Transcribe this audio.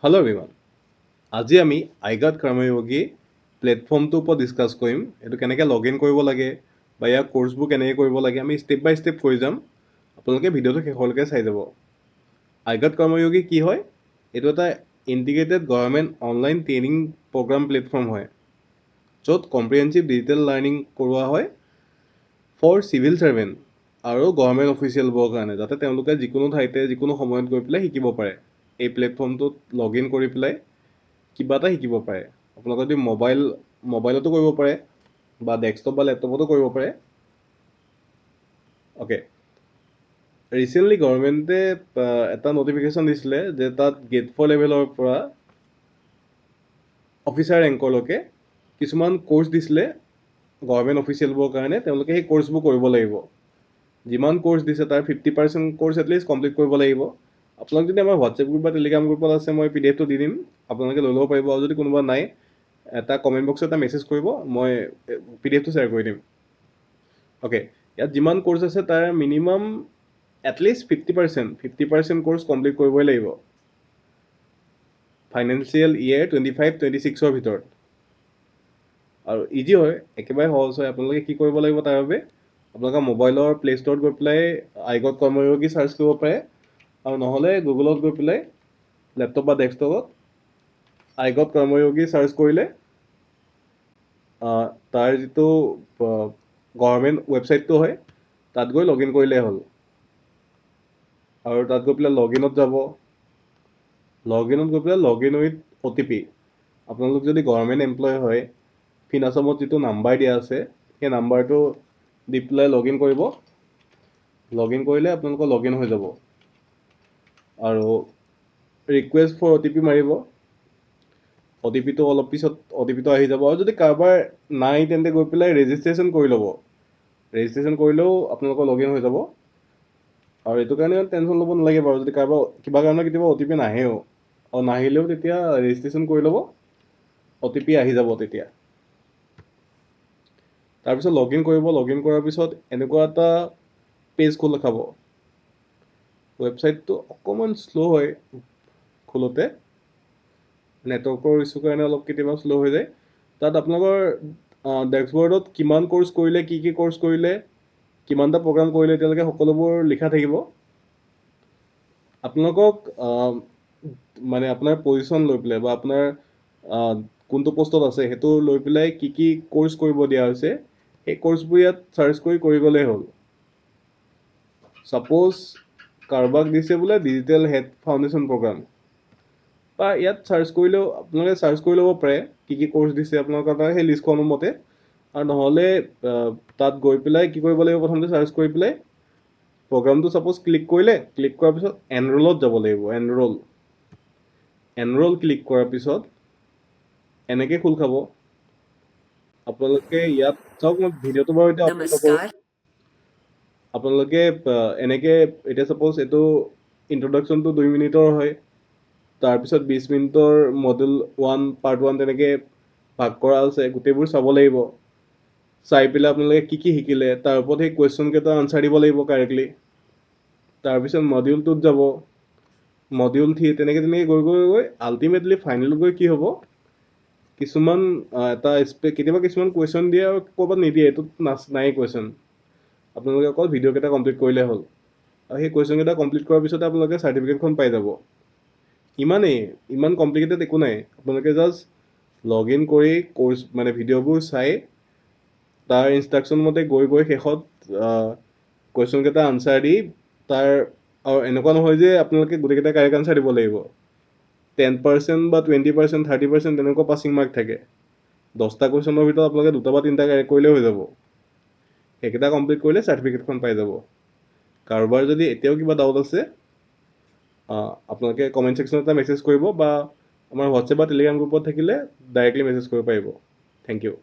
Hello' everyone. আজি আমি আইগাট কৰ্ময়োগী প্লেটফৰ্মটোৰ ওপৰত ডিছকাছ কৰিম। এইটো কেনেকৈ লগ ইন কৰিব লাগে বা ইয়াৰ কোৰ্চবোৰ কেনেকৈ কৰিব লাগে আমি ষ্টেপ বাই ষ্টেপ কৰি যাম। আপোনালোকে ভিডিঅ'টো শেষলৈকে চাই যাব। আইগাট কৰ্ময়োগী কি হয়? এইটো এটা integrated government online training program platform হয়, য'ত কম্প্ৰিহেনচিভ ডিজিটেল লাৰ্ণিং কৰোৱা হয় ফৰ চিভিল ছাৰ্ভেণ্ট আৰু গভৰ্ণমেণ্ট অফিচিয়েলবোৰৰ কাৰণে, যাতে তেওঁলোকে যিকোনো ঠাইতে যিকোনো সময়ত গৈ পেলাই শিকিব পাৰে। এই প্লেটফৰ্মটোত লগ ইন কৰি পেলাই কিবা এটা শিকিব পাৰে। আপোনালোকে যদি মোবাইলতো কৰিব পাৰে বা ডেস্কটপ বা লেপটপতো কৰিব পাৰে। অ'কে, ৰিচেণ্টলি গভৰ্ণমেণ্টে এটা নটিফিকেশ্যন দিছিলে যে তাত গ্ৰেড 4 লেভেলৰ পৰা অফিচাৰ ৰেংকলৈকে কিছুমান কোৰ্চ দিছিলে গভৰ্ণমেণ্ট অফিচিয়েলবোৰৰ কাৰণে। তেওঁলোকে সেই কোৰ্চবোৰ কৰিব লাগিব। যিমান কোৰ্চ দিছে তাৰ 50% কোৰ্চ এটলিষ্ট কমপ্লিট কৰিব লাগিব। আপোনালোক যদি আমাৰ হোৱাটছএপ গ্ৰুপ বা টেলিগ্ৰাম গ্ৰুপত আছে, মই PDF টো দি দিম, আপোনালোকে লৈ ল'ব পাৰিব। আৰু যদি কোনোবা নাই, এটা কমেণ্ট বক্সত এটা মেছেজ কৰিব, মই PDF টো শ্বেয়াৰ কৰি দিম। অ'কে, ইয়াত যিমান কোৰ্চ আছে তাৰ মিনিমাম এটলিষ্ট 50% কোৰ্চ কমপ্লিট কৰিবই লাগিব ফাইনেন্সিয়েল ইয়েৰ 25-26ৰ ভিতৰত। আৰু ইজি হয়, একেবাৰে সহজ হয়। আপোনালোকে কি কৰিব লাগিব তাৰ বাবে, আপোনালোকে মোবাইলৰ প্লে ষ্টৰত গৈ পেলাই আইগট কৰ্ময়োগী চাৰ্চ কৰিব পাৰে, আৰু নহ'লে গুগলত গৈ পেলাই লেপটপ বা ডেস্কটপত আইগট কৰ্ময়োগী চাৰ্চ কৰিলে তাৰ যিটো গভৰ্ণমেণ্ট ৱেবছাইটটো হয় তাত গৈ লগ ইন কৰিলেই হ'ল। আৰু তাত গৈ পেলাই লগ ইনত যাব। লগ ইনত গৈ পেলাই লগ ইন উইথ OTP। আপোনালোক যদি গভৰ্ণমেণ্ট এমপ্লয় হয়, ফিনাছমত যিটো নাম্বাৰ দিয়া আছে সেই নাম্বাৰটো দি পেলাই লগ ইন কৰিব। লগ ইন কৰিলে আপোনালোকৰ লগ ইন হৈ যাব। আৰু ৰিকুৱেষ্ট ফৰ OTP মাৰিব। OTPটো অলপ পিছত OTPটো আহি যাব। আৰু যদি কাৰোবাৰ নাই তেন্তে গৈ পেলাই ৰেজিষ্ট্ৰেশ্যন কৰি ল'ব। ৰেজিষ্ট্ৰেশ্যন কৰিলেও আপোনালোকৰ লগ ইন হৈ যাব। আৰু এইটো কাৰণে টেনশ্যন ল'ব নালাগে বাৰু। যদি কাৰোবাৰ কিবা কাৰণত কেতিয়াবা OTP নাহেও, আৰু নাহিলেও তেতিয়া ৰেজিষ্ট্ৰেশ্যন কৰি ল'ব, OTP আহি যাব তেতিয়া। তাৰপিছত লগ ইন কৰিব। লগ ইন কৰাৰ পিছত এনেকুৱা এটা পেজ খোল খাব। ৱেবছাইটটো অকণমান শ্ল' হয় খোলোতে, নেটৱৰ্কৰ ইছ্যুৰ কাৰণে অলপ কেতিয়াবা শ্ল' হৈ যায়। তাত আপোনালোকৰ ডেস্কবৰ্ডত কিমান কোৰ্চ কৰিলে, কি কি কোৰ্চ কৰিলে, কিমানটা প্ৰগ্ৰাম কৰিলে, এতিয়ালৈকে সকলোবোৰ লিখা থাকিব। আপোনালোকক মানে আপোনাৰ পজিশ্যন লৈ পেলাই বা আপোনাৰ কোনটো পোষ্টত আছে সেইটো লৈ পেলাই কি কি কোৰ্চ কৰিব দিয়া হৈছে, সেই কোৰ্চবোৰ ইয়াত চাৰ্চ কৰি গ'লেই হ'ল। ছাপ'জ কাৰোবাক দিছে বোলে ডিজিটেল হেড ফাউণ্ডেশ্যন প্ৰগ্ৰাম, বা ইয়াত চাৰ্চ কৰিলেও আপোনালোকে চাৰ্চ কৰি ল'ব পাৰে কি কি কোৰ্চ দিছে আপোনালোকৰ তাৰ সেই লিষ্টখনৰ মতে। আৰু নহ'লে তাত গৈ পেলাই কি কৰিব লাগিব, প্ৰথমতে চাৰ্চ কৰি পেলাই প্ৰগ্ৰামটো ছাপ'জ ক্লিক কৰিলে। ক্লিক কৰাৰ পিছত এনৰলত যাব লাগিব। এনৰল ক্লিক কৰাৰ পিছত এনেকৈ খোল খাব। আপোনালোকে ইয়াত চাওক, মই ভিডিঅ'টো বাৰু এতিয়া আপলোড নকৰোঁ। আপোনালোকে এনেকৈ এতিয়া ছাপ'জ এইটো ইন্ট্ৰডাকশ্যনটো 2 মিনিটৰ হয়, তাৰপিছত 20 মিনিটৰ মডেল 1 পাৰ্ট 1 তেনেকৈ ভাগ কৰা আছে। গোটেইবোৰ চাব লাগিব। চাই পেলাই আপোনালোকে কি কি শিকিলে তাৰ ওপৰত সেই কুৱেশ্যন কেইটা আনচাৰ দিব লাগিব কাৰেক্টলি। তাৰপিছত মডিউল 2ত যাব, মডিউল 3 তেনেকৈ গৈ আল্টিমেটলি ফাইনেলত গৈ কি হ'ব, কিছুমান কেতিয়াবা কিছুমান কুৱেশ্যন দিয়ে আৰু ক'ৰবাত নিদিয়ে। এইটোত নাই কুৱেশ্যন। আপোনালোকে অকল ভিডিঅ' কেইটা কমপ্লিট কৰিলে হ'ল। আৰু সেই কুৱেশ্যন কেইটা কমপ্লিট কৰাৰ পিছতে আপোনালোকে চাৰ্টিফিকেটখন পাই যাব। ইমানেই, ইমান কমপ্লিকেটেড একো নাই। আপোনালোকে জাষ্ট লগ ইন কৰি কোৰ্চ মানে ভিডিঅ'বোৰ চাই তাৰ ইনষ্ট্ৰাকশ্যন মতে গৈ শেষত কুৱেশ্যন কেইটা আনচাৰ দি আৰু এনেকুৱা নহয় যে আপোনালোকে গোটেইকেইটা কাৰেক্ট আনচাৰ দিব লাগিব। 10% বা 20%, 30% তেনেকুৱা পাছিং মাৰ্ক থাকে। 10টা কুৱেশ্যনৰ ভিতৰত আপোনালোকে 2টা বা 3টা কাৰেক্ট কৰিলেই হৈ যাব। সেইকেইটা কমপ্লিট কৰিলে চাৰ্টিফিকেটখন পাই যাব। কাৰোবাৰ যদি এতিয়াও কিবা ডাউট আছে, আপোনালোকে কমেণ্ট ছেকশ্যনত এটা মেছেজ কৰিব, বা আমাৰ হোৱাটছএপ বা টেলিগ্ৰাম গ্ৰুপত থাকিলে ডাইৰেক্টলি মেছেজ কৰিব পাৰিব। Thank U.